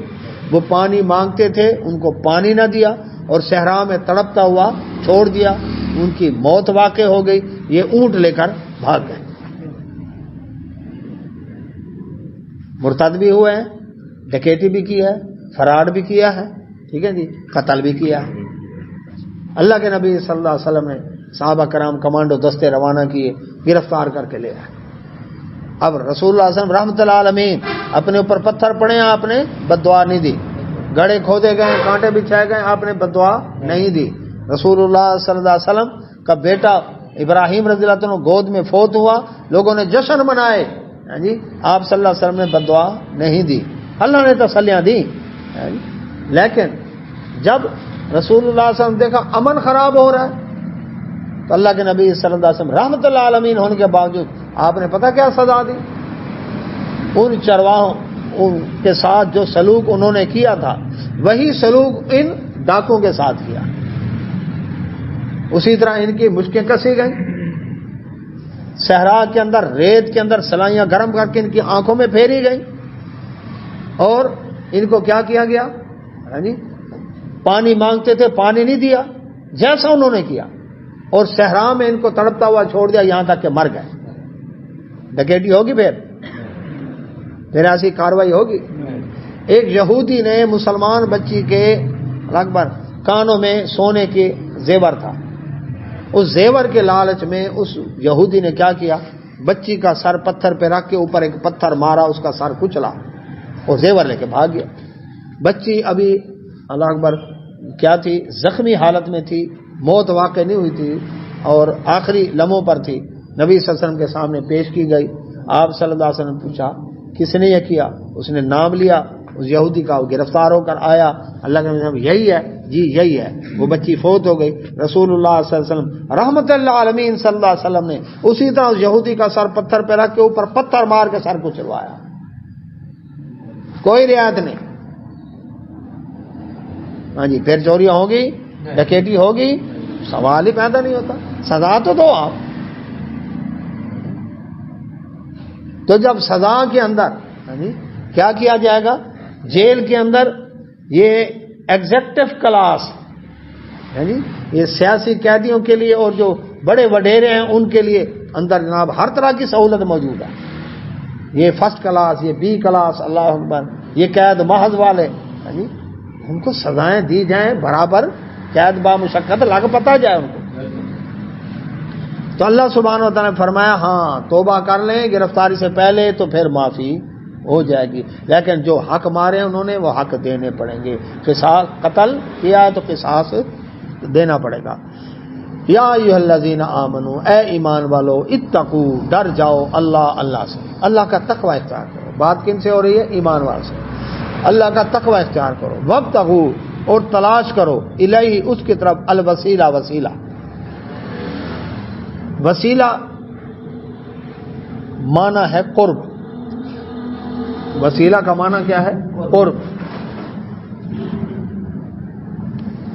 وہ پانی مانگتے تھے، ان کو پانی نہ دیا، اور صحرا میں تڑپتا ہوا چھوڑ دیا. ان کی موت واقع ہو گئی. یہ اونٹ لے کر بھاگ گئے. مرتد بھی ہوئے ہیں، ڈکیتی بھی کی ہے، فراڈ بھی کیا ہے، ٹھیک ہے جی، قتل بھی کیا ہے. اللہ کے نبی صلی اللہ علیہ وسلم نے صحابہ کرام کمانڈو دستے روانہ کیے، گرفتار کر کے لے آئے. اب رسول اللہ صلی اللہ علیہ وسلم رحمۃ اللہ علیہ اپنے اوپر پتھر پڑے ہیں، آپ نے بد دعا نہیں دی. گڑھے کھودے گئے، کانٹے بچھائے گئے، آپ نے بد دعا نہیں دی. رسول اللہ صلی اللہ علیہ وسلم کا بیٹا ابراہیم رضی اللہ عنہ گود میں فوت ہوا، لوگوں نے جشن منائے، جی، آپ صلی اللہ علیہ وسلم نے بد دعا نہیں دی. اللہ نے تسلیاں دی. لیکن جب رسول اللہ صلی اللہ علیہ وسلم دیکھا امن خراب ہو رہا ہے تو اللہ کے نبی صلی اللہ علیہ وسلم رحمۃ اللہ علیہ ہونے کے باوجود آپ نے پتہ کیا سزا دی؟ ان چرواہوں کے ساتھ جو سلوک انہوں نے کیا تھا وہی سلوک ان ڈاکوں کے ساتھ کیا. اسی طرح ان کی مشکیں کسی گئیں، صحرا کے اندر ریت کے اندر سلائیاں گرم کر کے ان کی آنکھوں میں پھیری گئی، اور ان کو کیا کیا گیا؟ جی، پانی مانگتے تھے، پانی نہیں دیا جیسا انہوں نے کیا، اور صحرا میں ان کو تڑپتا ہوا چھوڑ دیا یہاں تک کہ مر گئے. ڈکیٹی ہوگی پھر ایسی کاروائی ہوگی؟ ایک یہودی نے مسلمان بچی کے اکبر کانوں میں سونے کے زیور تھا، اس زیور کے لالچ میں اس یہودی نے کیا کیا؟ بچی کا سر پتھر پہ رکھ کے اوپر ایک پتھر مارا، اس کا سر کچلا اور زیور لے کے بھاگ گیا. بچی ابھی اللہ اکبر کیا تھی؟ زخمی حالت میں تھی، موت واقع نہیں ہوئی تھی اور آخری لمحوں پر تھی. نبی صلی اللہ علیہ وسلم کے سامنے پیش کی گئی. آپ صلی اللہ علیہ وسلم نے پوچھا کس نے یہ کیا؟ اس نے نام لیا اس یہودی کا. وہ گرفتار ہو کر آیا. اللہ کے نبی یہی ہے، جی یہی ہے. وہ بچی فوت ہو گئی. رسول اللہ صلی اللہ علیہ وسلم رحمت اللہ عالمین صلی اللہ علیہ وسلم نے اسی طرح اس یہودی کا سر پتھر پہ رکھ کے اوپر پتھر مار کے سر کو چلوایا. کوئی رعایت نہیں. ہاں جی، پھر چوریاں ہوگی، ڈکیٹی ہوگی، سوال ہی پیدا نہیں ہوتا. سزا تو دو آپ. تو جب سزا کے اندر کیا کیا جائے گا؟ جیل کے اندر یہ ایگزیکٹو کلاس، یہ سیاسی قیدیوں کے لیے اور جو بڑے وڈیرے ہیں ان کے لیے اندر جناب ہر طرح کی سہولت موجود ہے. یہ فرسٹ کلاس، یہ بی کلاس، اللہ اکبر، یہ قید محض والے، ان کو سزائیں دی جائیں برابر، قید با مشقت لگ پتا جائے ان کو. تو اللہ سبحانہ و تعالیٰ نے فرمایا ہاں توبہ کر لیں گرفتاری سے پہلے تو پھر معافی ہو جائے گی. لیکن جو حق مارے انہوں نے وہ حق دینے پڑیں گے. قصاص، قتل کیا ہے تو قصاص دینا پڑے گا. یا ایھا الذین آمنو، اے ایمان والو، اتقوا، ڈر جاؤ اللہ سے، اللہ کا تقوی اختیار کرو. بات کن سے ہو رہی ہے؟ ایمان والوں سے. اللہ کا تقوی اختیار کرو، وابتغوا اور تلاش کرو، الیہ اس کی طرف، الوسیلہ وسیلہ، وسیلہ معنی ہے قرب، وسیلہ کا معنی کیا ہے؟ قرب،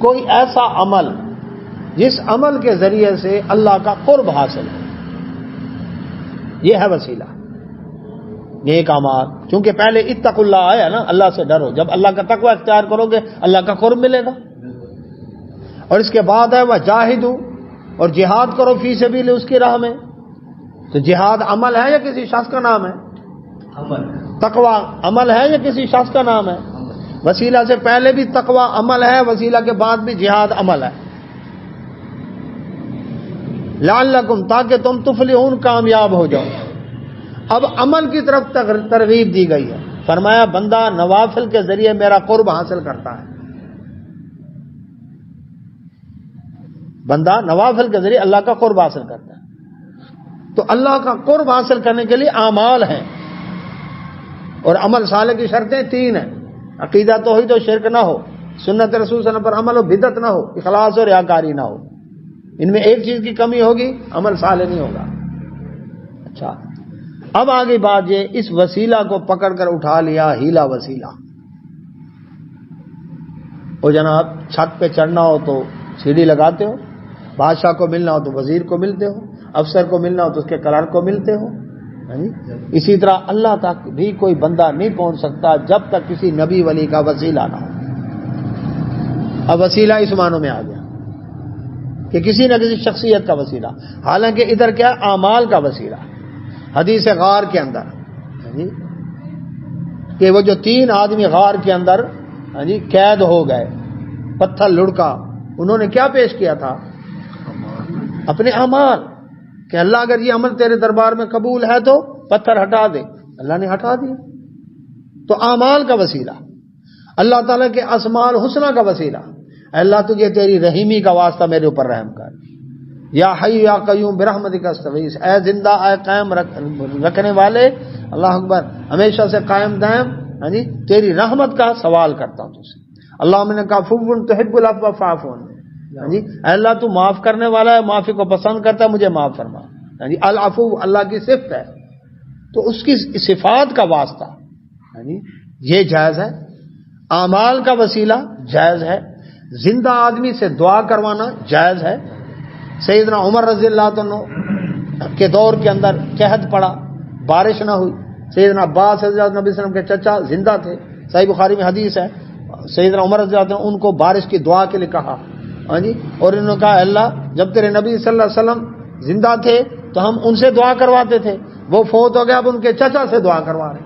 کوئی ایسا عمل جس عمل کے ذریعے سے اللہ کا قرب حاصل ہے، یہ ہے وسیلہ، نیک اعمال۔ چونکہ پہلے اتقوا اللہ آیا نا، اللہ سے ڈرو، جب اللہ کا تقوی اختیار کرو گے اللہ کا قرب ملے گا۔ اور اس کے بعد ہے وجاہدوا، اور جہاد کرو فی سبیل، اس کی راہ میں۔ تو جہاد عمل ہے یا کسی شخص کا نام ہے؟ عمل، تقوی عمل ہے یا کسی شخص کا نام ہے؟ وسیلہ سے پہلے بھی تقوی عمل ہے، وسیلہ کے بعد بھی جہاد عمل ہے۔ لعلکم، تاکہ تم تفلحون، کامیاب ہو جاؤ۔ اب عمل کی طرف ترغیب دی گئی ہے، فرمایا بندہ نوافل کے ذریعے میرا قرب حاصل کرتا ہے، بندہ نوافل کے ذریعے اللہ کا قرب حاصل کرتا ہے۔ تو اللہ کا قرب حاصل کرنے کے لیے اعمال ہیں، اور عمل صالح کی شرطیں 3 ہیں، عقیدہ توحید و شرک نہ ہو، سنت رسول صلی اللہ علیہ وسلم پر عمل و بدعت نہ ہو، اخلاص اور ریاکاری نہ ہو۔ ان میں ایک چیز کی کمی ہوگی، عمل صالح نہیں ہوگا۔ اچھا، اب آگے بات یہ، اس وسیلہ کو پکڑ کر اٹھا لیا ہیلا وسیلہ۔ وہ جناب چھت پہ چڑھنا ہو تو سیڑھی لگاتے ہو، بادشاہ کو ملنا ہو تو وزیر کو ملتے ہو، افسر کو ملنا ہو تو اس کے کلرک کو ملتے ہو۔ اسی طرح اللہ تک بھی کوئی بندہ نہیں پہنچ سکتا جب تک کسی نبی ولی کا وسیلہ نہ ہو۔ اب وسیلہ اس معنوں میں آ گیا کہ کسی نہ کسی شخصیت کا وسیلہ، حالانکہ ادھر کیا اعمال کا وسیلہ۔ حدیث غار کے اندر کہ وہ جو 3 آدمی غار کے اندر قید ہو گئے، پتھر لڑکا، انہوں نے کیا پیش کیا تھا؟ اپنے اعمال، کہ اللہ اگر یہ عمل تیرے دربار میں قبول ہے تو پتھر ہٹا دے، اللہ نے ہٹا دیا۔ تو اعمال کا وسیلہ، اللہ تعالیٰ کے اسماء الحسنی کا وسیلہ، اللہ تجھے تیری رحیمی کا واسطہ میرے اوپر رحم کر، یا حی یا قیوم برحمتک استغیث، اے زندہ اے قائم رکھنے والے، اللہ اکبر، ہمیشہ سے قائم دائم تیری رحمت کا سوال کرتا ہوں تجھ سے۔ اللہم انک عفو تحب العفو فاعف عنی، اے اللہ تو معاف کرنے والا ہے، معافی کو پسند کرتا ہے، مجھے معاف فرما۔ العفو اللہ کی صفت ہے، تو اس کی صفات کا واسطہ یہ جائز ہے، اعمال کا وسیلہ جائز ہے، زندہ آدمی سے دعا کروانا جائز ہے۔ سیدنا عمر رضی اللہ عنہ کے دور کے اندر قحط پڑا، بارش نہ ہوئی، سیدنا عباس رضی اللہ عنہ نبی صلی اللہ علیہ وسلم کے چچا زندہ تھے، صحیح بخاری میں حدیث ہے، سیدنا عمر رضی اللہ عنہ ان کو بارش کی دعا کے لیے کہا، اور انہوں نے کہا اللہ جب تیرے نبی صلی اللہ علیہ وسلم زندہ تھے تو ہم ان سے دعا کرواتے تھے، وہ فوت ہو گیا، اب ان کے چچا سے دعا کروا رہے،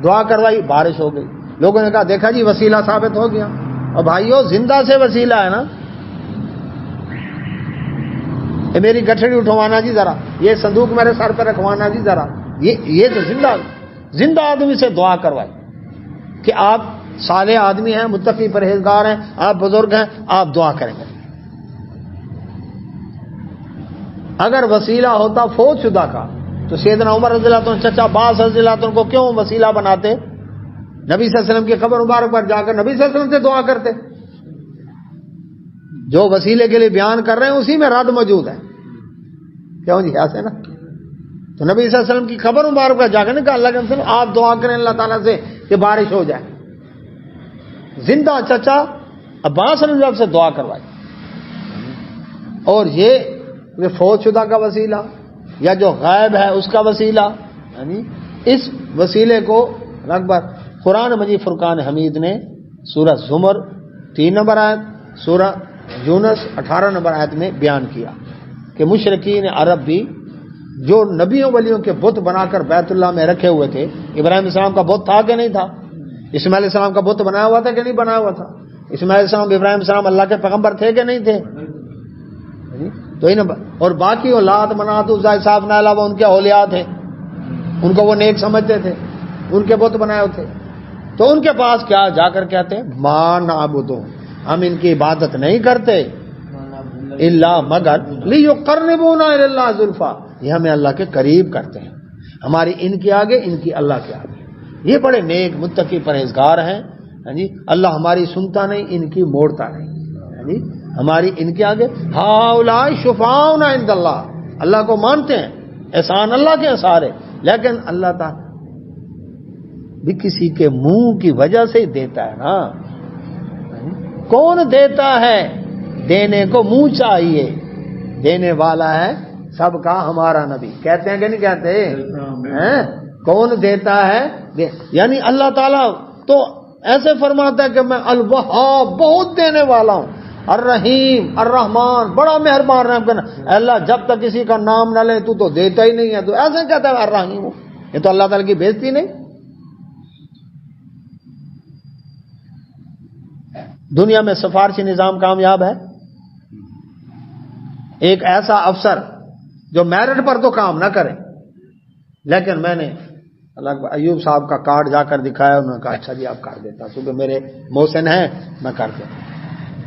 دعا کروائی، بارش ہو گئی۔ لوگوں نے کہا دیکھا جی وسیلہ ثابت ہو گیا۔ اور بھائیو زندہ سے وسیلہ ہے نا، میری گٹھڑی اٹھوانا جی ذرا، یہ صندوق میرے سر پہ رکھوانا جی ذرا، یہ تو زندہ آدمی سے دعا کروائی کہ آپ صالح آدمی ہیں، متقی پرہیزگار ہیں، آپ بزرگ ہیں، آپ دعا کریں گے۔ اگر وسیلہ ہوتا فوت شدہ کا تو سیدنا عمر رضی اللہ عنہ چچا عباس رضی اللہ عنہ کو کیوں وسیلہ بناتے؟ نبی صلی اللہ علیہ وسلم کی قبر مبارک پر جا کر نبی صلی اللہ علیہ وسلم سے دعا کرتے۔ جو وسیلے کے لیے بیان کر رہے ہیں اسی میں رد موجود ہے، کیوں جی ایسے نا؟ تو نبی صلی اللہ علیہ وسلم کی قبر مبارک پر جا کر نے کہا اللہ کے رسول آپ دعا کریں اللہ تعالیٰ سے کہ بارش ہو جائے۔ زندہ چچا عباس رضی اللہ عنہ سے دعا کروائی۔ اور یہ فوت شدہ کا وسیلہ یا جو غائب ہے اس کا وسیلہ، اس وسیلے کو اکبر قرآن مجید فرقان حمید نے سورہ زمر 3 نمبر آیت، سورہ یونس 18 نمبر آیت میں بیان کیا کہ مشرکین عرب بھی جو نبیوں ولیوں کے بت بنا کر بیت اللہ میں رکھے ہوئے تھے، ابراہیم علیہ السلام کا بت تھا کہ نہیں تھا؟ اسماعیل علیہ السلام کا بت بنایا ہوا تھا کہ نہیں بنایا ہوا تھا؟ اسماعیل علیہ السلام ابراہیم علیہ السلام اللہ کے پیغمبر تھے کہ نہیں تھے؟ تو اور باقی لات منات عزا صاحب نہ علاوہ ان کے اولیاء تھے، ان کو وہ نیک سمجھتے تھے، ان کے بت بنائے ہوتے، تو ان کے پاس کیا جا کر کہتے ہیں ما نعبدو، ہم ان کی عبادت نہیں کرتے الا مگر لیقربونا الی اللہ زلفا، یہ ہمیں اللہ کے قریب کرتے ہیں، ہماری ان کے آگے ان کی اللہ کے آگے، یہ بڑے نیک متقی پرہیزگار ہیں. ہاں جی اللہ ہماری سنتا نہیں، ان کی موڑتا نہیں. ہاں جی ہماری ان کے آگے ہؤلاء شفعاؤنا عند اللہ، اللہ کو مانتے ہیں، احسان اللہ کے سارے، لیکن اللہ تعالی بھی کسی کے منہ کی وجہ سے ہی دیتا ہے نا. کون دیتا ہے؟ دینے کو منہ چاہیے، دینے والا ہے سب کا ہمارا نبی. کہتے ہیں کہ نہیں کہتے؟ کون دیتا ہے؟ یعنی اللہ تعالیٰ تو ایسے فرماتا ہے کہ میں الوہاب، بہت دینے والا ہوں، الرحیم، الرحمن، بڑا مہربان رحم کرنا. اللہ جب تک کسی کا نام نہ لے تو دیتا ہی نہیں ہے، تو ایسے کہتا ہے الرحیم ہوں. یہ تو اللہ تعالیٰ کی بےزتی نہیں. دنیا میں سفارشی نظام کامیاب ہے. ایک ایسا افسر جو میرٹ پر تو کام نہ کرے، لیکن میں نے ایوب صاحب کا کارڈ جا کر دکھایا، انہوں نے کہا اچھا جی آپ کر دیتا، کیونکہ میرے محسن ہیں میں کر دیتا.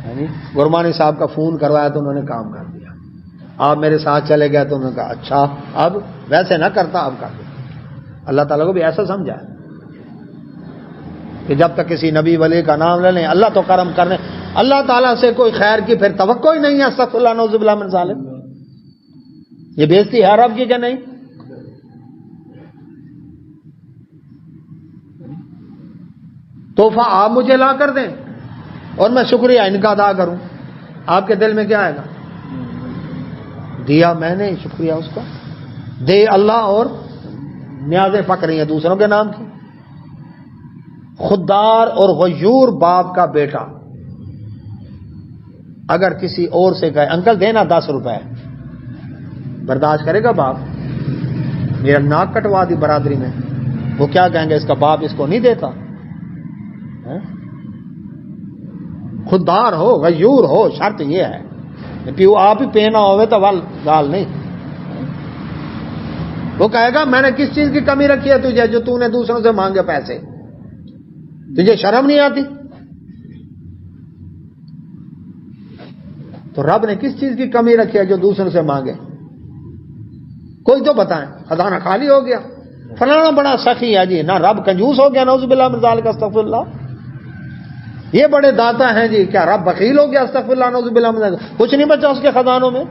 یعنی گرمانی صاحب کا فون کروایا تو انہوں نے کام کر دیا. آپ میرے ساتھ چلے گئے تو انہوں نے کہا اچھا اب ویسے نہ کرتا اب کر دیتا. اللہ تعالیٰ کو بھی ایسا سمجھا ہے کہ جب تک کسی نبی ولی کا نام لے لیں اللہ تو کرم کرنے. اللہ تعالیٰ سے کوئی خیر کی پھر توقع ہی نہیں ہے. استغفر اللہ نعوذ باللہ من ذالک. یہ بےزتی ہے رب کی کہ نہیں؟ تحفہ آپ مجھے لا کر دیں اور میں شکریہ ان کا ادا کروں، آپ کے دل میں کیا آئے گا؟ دیا میں نے، شکریہ اس کا. دے اللہ اور نیازیں پک رہی ہیں دوسروں کے نام کی. خوددار اور غیور باپ کا بیٹا اگر کسی اور سے کہے انکل دینا 10 روپے، برداشت کرے گا باپ؟ میرا ناک کٹوا دی برادری میں، وہ کیا کہیں گے اس کا باپ اس کو نہیں دیتا. خوددار ہو، غیور ہو، شرط یہ ہے پیو آپ ہی پینا ہوئے تو گال نہیں. وہ کہے گا میں نے کس چیز کی کمی رکھی ہے تجھے جو تو نے دوسروں سے مانگے پیسے؟ تجھے شرم نہیں آتی؟ تو رب نے کس چیز کی کمی رکھی ہے جو دوسروں سے مانگے؟ کوئی تو بتائیں. خزانہ خالی ہو گیا، فلانا بڑا سخی ہے جی، نہ رب کنجوس ہو گیا نعوذ باللہ من ذالک استغفر اللہ. یہ بڑے داتا ہیں جی، کیا رب بخیل ہو گیا استغفر اللہ نعوذ باللہ من ذالک؟ کچھ نہیں بچا اس کے خزانوں میں.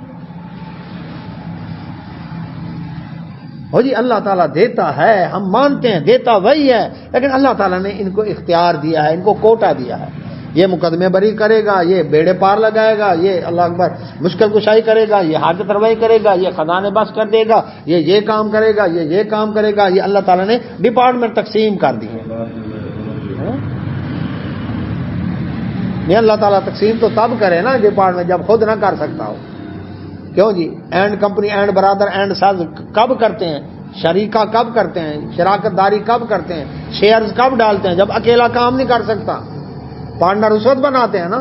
ہو جی اللہ تعالیٰ دیتا ہے، ہم مانتے ہیں دیتا وہی ہے، لیکن اللہ تعالیٰ نے ان کو اختیار دیا ہے، ان کو کوٹا دیا ہے. یہ مقدمے بری کرے گا، یہ بیڑے پار لگائے گا، یہ اللہ اکبر مشکل کشائی کرے گا، یہ حاجت روائی کرے گا، یہ خزانے بس کر دے گا، یہ کام کرے گا، یہ کام کرے گا. یہ اللہ تعالیٰ نے ڈپارٹمنٹ تقسیم کر دی ہے. یہ اللہ تعالیٰ تقسیم تو تب کرے نا ڈپارٹمنٹ جب خود نہ کر سکتا ہو. کیوں جی؟ And company and brother and ساز کب کرتے ہیں؟ شریکہ کب کرتے ہیں؟ شراکت داری کب کرتے ہیں؟ شیئرز کب ڈالتے ہیں؟ جب اکیلا کام نہیں کر سکتا. پارٹنر رشوت بناتے ہیں نا.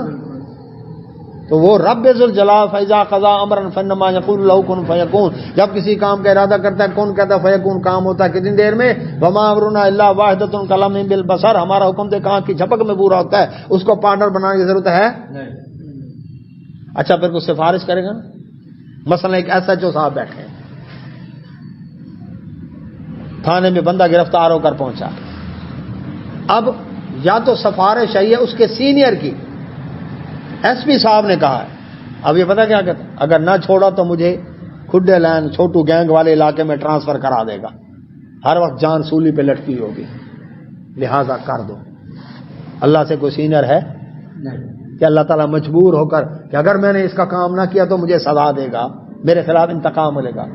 تو وہ رب ذوالجلال فاذا قضا امرا فانما یقول له کن فیکون، جب کسی کام کا ارادہ کرتا ہے کن کہتا ہے فیکون، کام ہوتا ہے کتنی دیر میں؟ وما امرنا الا واحدۃ کلمح بالبصر، ہمارا حکم تو کہاں کی جھپک میں پورا ہوتا ہے. اس کو پارٹنر بنانے کی ضرورت ہے نہیں. اچھا پھر کوئی سفارش کرے گا نا. مثلا ایک ایس ایچ او صاحب بیٹھے ہیں، تھانے میں بندہ گرفتار ہو کر پہنچا. اب یا تو سفارش ہے اس کے سینئر کی، ایس پی صاحب نے کہا ہے. اب یہ پتہ کیا کہتا ہے؟ اگر نہ چھوڑا تو مجھے کھڈے لائن چھوٹو گینگ والے علاقے میں ٹرانسفر کرا دے گا، ہر وقت جان سولی پہ لٹکی ہوگی، لہذا کر دو. اللہ سے کوئی سینئر ہے کہ اللہ تعالیٰ مجبور ہو کر کہ اگر میں نے اس کا کام نہ کیا تو مجھے سزا دے گا، میرے خلاف انتقام ملے گا،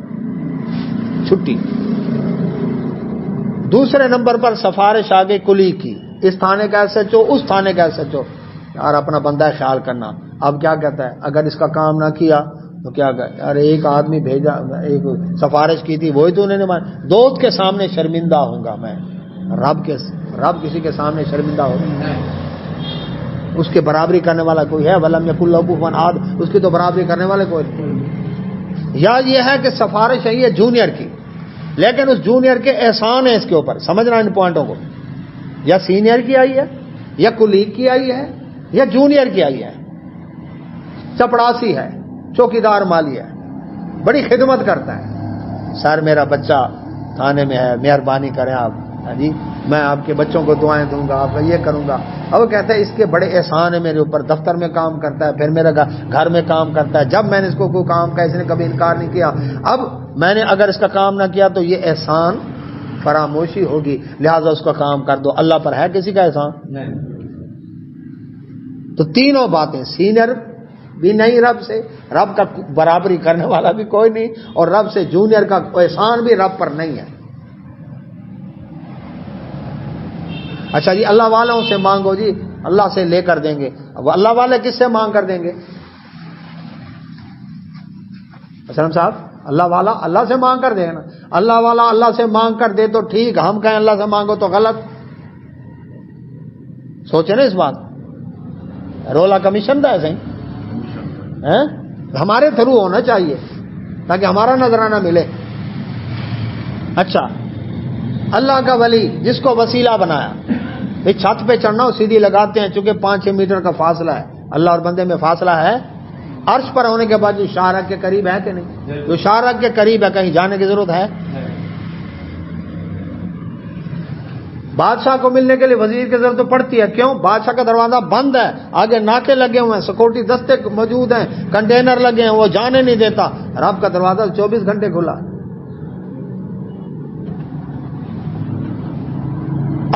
چھٹی. دوسرے نمبر پر سفارش آگے کلی کی، اس تھانے کا ایس ایچ او، اس تھانے کا ایس ایچ او، یار اپنا بندہ خیال کرنا. اب کیا کہتا ہے؟ اگر اس کا کام نہ کیا تو کیا کہ یار ایک آدمی بھیجا، ایک سفارش کی تھی وہی تو انہوں نے دوست کے سامنے شرمندہ ہوں گا میں. رب کسی کے سامنے شرمندہ ہوگا؟ اس کے برابری کرنے والا کوئی ہے؟ ولم یکن لہ کفوا احد، اس کی تو برابری کرنے والے کوئی نہیں. یا یہ ہے کہ سفارش ہے یہ جونیئر کی، لیکن اس جونیئر کے احسان ہے اس کے اوپر، سمجھنا ان پوائنٹوں کو. یا سینئر کی آئی ہے، یا کولیگ کی آئی ہے، یا جونیئر کی آئی ہے. چپڑاسی ہے، چوکیدار مالی ہے، بڑی خدمت کرتا ہے. سر میرا بچہ تھانے میں ہے، مہربانی کریں آپ جی میں آپ کے بچوں کو دعائیں دوں گا، آپ کا یہ کروں گا. اب وہ کہتا ہے اس کے بڑے احسان ہیں میرے اوپر، دفتر میں کام کرتا ہے، پھر میرا گھر میں کام کرتا ہے، جب میں نے اس کو کوئی کام کہا اس نے کبھی انکار نہیں کیا، اب میں نے اگر اس کا کام نہ کیا تو یہ احسان فراموشی ہوگی، لہذا اس کا کام کر دو. اللہ پر ہے کسی کا احسان؟ تو تینوں باتیں، سینئر بھی نہیں رب سے، رب کا برابری کرنے والا بھی کوئی نہیں، اور رب سے جونیئر کا احسان بھی رب پر نہیں ہے. اچھا جی اللہ والوں سے مانگو، جی اللہ سے لے کر دیں گے. اب اللہ والے کس سے مانگ کر دیں گے؟ اسلم صاحب اللہ والا اللہ سے مانگ کر دے نا. اللہ والا اللہ سے مانگ کر دے تو ٹھیک، ہم کہیں اللہ سے مانگو تو غلط. سوچے نا اس بات، رولا کمیشن تھا ایسے ہی، ہمارے تھرو ہونا چاہیے تاکہ ہمارا نظرانہ ملے. اچھا اللہ کا ولی جس کو وسیلہ بنایا، چھت پہ چڑھنا ہو سیدھی لگاتے ہیں چونکہ 5-6 میٹر کا فاصلہ ہے، اللہ اور بندے میں فاصلہ ہے. عرش پر ہونے کے بعد جو شارک کے قریب ہے کہ نہیں؟ جو شارک کے قریب ہے کہیں جانے کی ضرورت ہے؟ بادشاہ کو ملنے کے لیے وزیر کی ضرورت پڑتی ہے، کیوں؟ بادشاہ کا دروازہ بند ہے، آگے ناکے لگے ہوئے ہیں، سیکورٹی دستے موجود ہیں، کنٹینر لگے ہیں، وہ جانے نہیں دیتا. رب کا دروازہ 24 گھنٹے کھلا.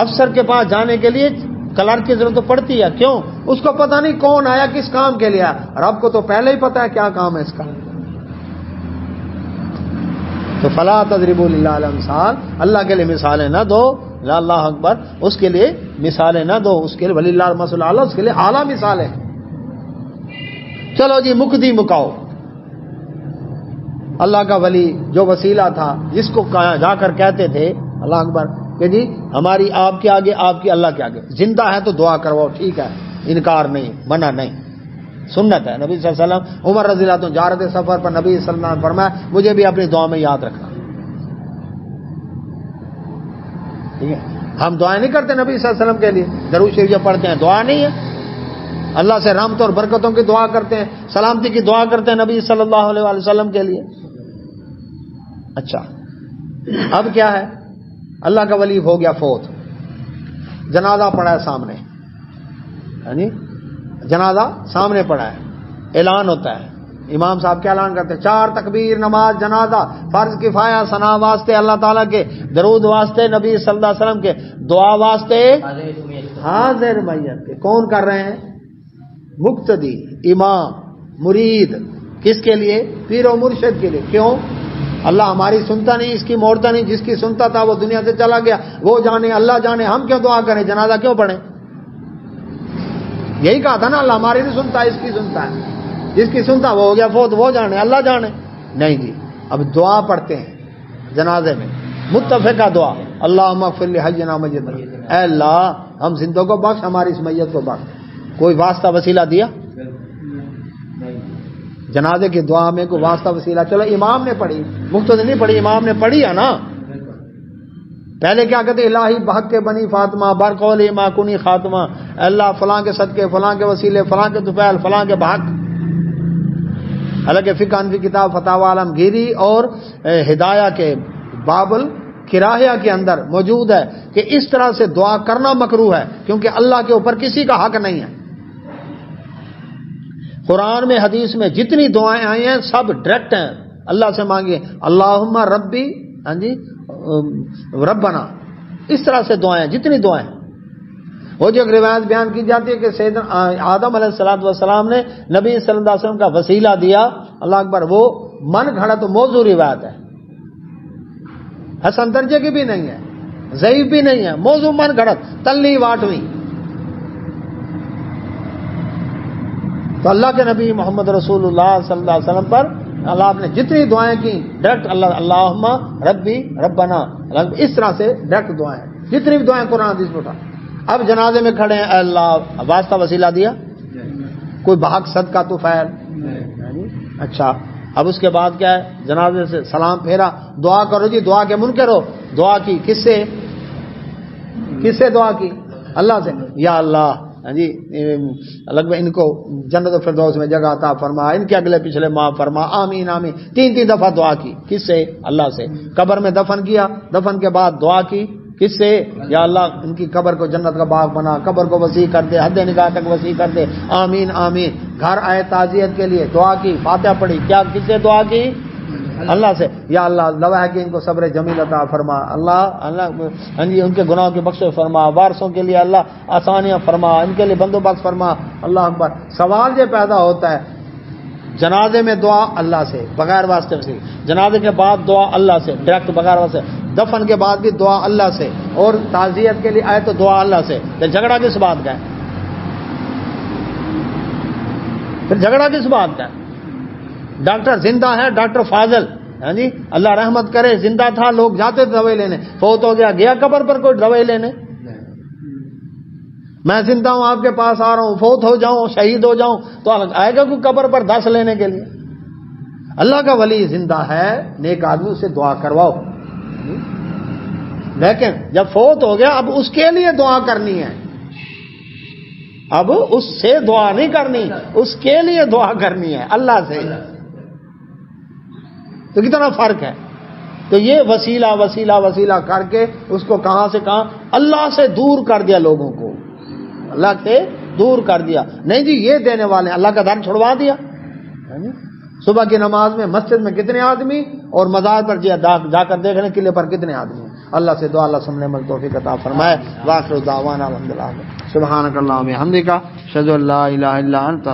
افسر کے پاس جانے کے لیے کلرک کی ضرورت پڑتی ہے، کیوں؟ اس کو پتہ نہیں کون آیا کس کام کے لیے. رب کو تو پہلے ہی پتہ ہے کیا کام ہے اس کا. تو فلا تضربوا للہ الامثال، اللہ کے لیے مثالیں نہ دو، اللہ اکبر، اس کے لیے مثالیں نہ دو، اس کے لیے وللہ المثل الاعلی، اس کے لیے اعلیٰ مثالیں. چلو جی مکدی مکاؤ. اللہ کا ولی جو وسیلہ تھا، جس کو جا کر کہتے تھے اللہ اکبر کہ جی ہماری آپ کے آگے، آپ کی اللہ کے آگے، زندہ ہے تو دعا کرواؤ، ٹھیک ہے، انکار نہیں، منع نہیں، سنت ہے. نبی صلی اللہ علیہ وسلم عمر رضی اللہ عنہ جا رہے تھے سفر پر، نبی صلی اللہ علیہ وسلم فرمایا مجھے بھی اپنی دعا میں یاد رکھنا. ٹھیک ہے، ہم دعائیں نہیں کرتے نبی صلی اللہ علیہ وسلم کے لیے، درود شریف جو پڑھتے ہیں دعا نہیں ہے. اللہ سے رحمت اور برکتوں کی دعا کرتے ہیں، سلامتی کی دعا کرتے ہیں نبی صلی اللہ علیہ وسلم کے لیے. اچھا اب کیا ہے؟ اللہ کا ولی ہو گیا فوت، جنازہ پڑا ہے سامنے، یعنی جنازہ سامنے پڑا ہے، اعلان ہوتا ہے، امام صاحب کیا اعلان کرتے ہیں؟ 4 تکبیر، نماز، جنازہ، فرض کفایہ، ثنا واسطے اللہ تعالیٰ کے، درود واسطے نبی صلی اللہ علیہ وسلم کے، دعا واسطے حاضر میت کے. کون کر رہے ہیں؟ مقتدی، امام، مرید. کس کے لیے؟ پیر و مرشد کے لیے. کیوں؟ اللہ ہماری سنتا نہیں، اس کی موڑتا نہیں، جس کی سنتا تھا وہ دنیا سے چلا گیا، وہ جانے، اللہ جانے، ہم کیوں دعا کریں، جنازہ کیوں پڑھیں؟ یہی کہا تھا نا، اللہ ہماری نہیں سنتا، اس کی سنتا ہے، جس کی سنتا وہ ہو گیا فوت، وہ جانے، اللہ جانے. نہیں جی اب دعا پڑھتے ہیں جنازے میں، متفقہ دعا، اللہم اغفر لحینا میتنا، اے اللہ ہم زندوں کو بخش، ہماری اس میت کو بخش. کوئی واسطہ وسیلہ دیا؟ جنازے کی دعا میں کوئی واسطہ وسیلہ؟ چلو امام نے پڑھی، مقتدی نہیں پڑھی، امام نے پڑھی ہے نا. پہلے کیا کہتے؟ الہی بحق کے بنی فاطمہ برقول ما کنی خاتمہ، اللہ فلاں کے صدقے، فلاں کے وسیلے، فلاں کے طفیل، فلاں کے بحق. حالانکہ فقہ حنفی کتاب فتاوی عالمگیری اور ہدایہ کے بابل کراہیہ کے اندر موجود ہے کہ اس طرح سے دعا کرنا مکروہ ہے، کیونکہ اللہ کے اوپر کسی کا حق نہیں ہے. قرآن میں حدیث میں جتنی دعائیں آئی ہیں سب ڈائریکٹ ہیں، اللہ سے مانگیے اللہم ربی، ہاں جی ربنا، اس طرح سے دعائیں، جتنی دعائیں. وہ جو ایک روایت بیان کی جاتی ہے کہ سیدنا آدم علیہ الصلوۃ والسلام نے نبی صلی اللہ علیہ وسلم کا وسیلہ دیا، اللہ اکبر، وہ من گھڑت موضوع روایت ہے، حسن درجے کی بھی نہیں ہے، ضعیف بھی نہیں ہے، موضوع من گھڑت، تلنی واٹویں. تو اللہ کے نبی محمد رسول اللہ صلی اللہ علیہ وسلم پر اللہ نے جتنی دعائیں کی ڈائریکٹ، اللہم ربی ربنا، اس طرح سے ڈائریکٹ دعائیں، جتنی بھی دعائیں قرآن حدیث میں اٹھا. اب جنازے میں کھڑے ہیں، اے اللہ واسطہ وسیلہ دیا؟ کوئی بحق صدقہ تو فعل. اچھا اب اس کے بعد کیا ہے؟ جنازے سے سلام پھیرا، دعا کرو جی، دعا کے منکر ہو. دعا کی کس سے؟ کس سے دعا کی؟ اللہ سے. یا اللہ ہاں جی الگ ان کو جنت و فردوس میں جگہ عطا فرما، ان کے اگلے پچھلے معاف فرما، آمین آمین. 3 دفعہ دعا کی. کس سے؟ اللہ سے. قبر میں دفن کیا، دفن کے بعد دعا کی کس سے؟ یا اللہ ان کی قبر کو جنت کا باغ بنا، قبر کو وسیع کر دے، حد نگاہ تک وسیع کر دے، آمین آمین۔ گھر آئے تعزیت کے لیے دعا کی، فاتحہ پڑھی، کیا کس سے دعا کی؟ اللہ سے۔ یا اللہ دعا ہے کہ ان کو صبر جمیل عطا فرما، اللہ ہاں جی ان کے گناہوں کی بخشش فرما، وارثوں کے لیے اللہ آسانیاں فرما، ان کے لیے بندوبست فرما۔ اللہ اکبر۔ سوال یہ پیدا ہوتا ہے، جنازے میں دعا اللہ سے بغیر واسطے سے، جنازے کے بعد دعا اللہ سے ڈائریکٹ بغیر واسطے، دفن کے بعد بھی دعا اللہ سے، اور تعزیت کے لیے آئے تو دعا اللہ سے، پھر جھگڑا کس بات کا ہے؟ پھر جھگڑا کس بات کا ہے؟ ڈاکٹر زندہ ہے، ڈاکٹر فاضل، ہاں جی اللہ رحمت کرے، زندہ تھا، لوگ جاتے تھے دوائی لینے، فوت ہو گیا، گیا قبر پر کوئی دوائی لینے؟ میں زندہ ہوں آپ کے پاس آ رہا ہوں، فوت ہو جاؤں، شہید ہو جاؤں تو آئے گا کوئی قبر پر دس لینے کے لیے؟ اللہ کا ولی زندہ ہے، نیک آدمی سے دعا کرواؤ، لیکن جب فوت ہو گیا اب اس کے لیے دعا کرنی ہے، اب اس سے دعا نہیں کرنی، اس کے لیے دعا کرنی ہے اللہ سے۔ تو کتنا فرق ہے؟ تو یہ وسیلہ وسیلہ وسیلہ کر کے اس کو کہاں سے کہاں اللہ سے دور کر دیا، لوگوں کو اللہ سے دور کر دیا۔ نہیں جی یہ دینے والے ہیں، اللہ کا در چھڑوا دیا۔ صبح کی نماز میں مسجد میں کتنے آدمی، اور مزار پر جا کر دیکھنے کے لیے پر کتنے آدمی ہیں۔ اللہ سے دعا اللہ سمنے مل توفیق عطا فرمائے۔ واخر دعوانا الحمدللہ، سبحانک اللہم و بحمدک، اشہد ان لا الہ الا انت۔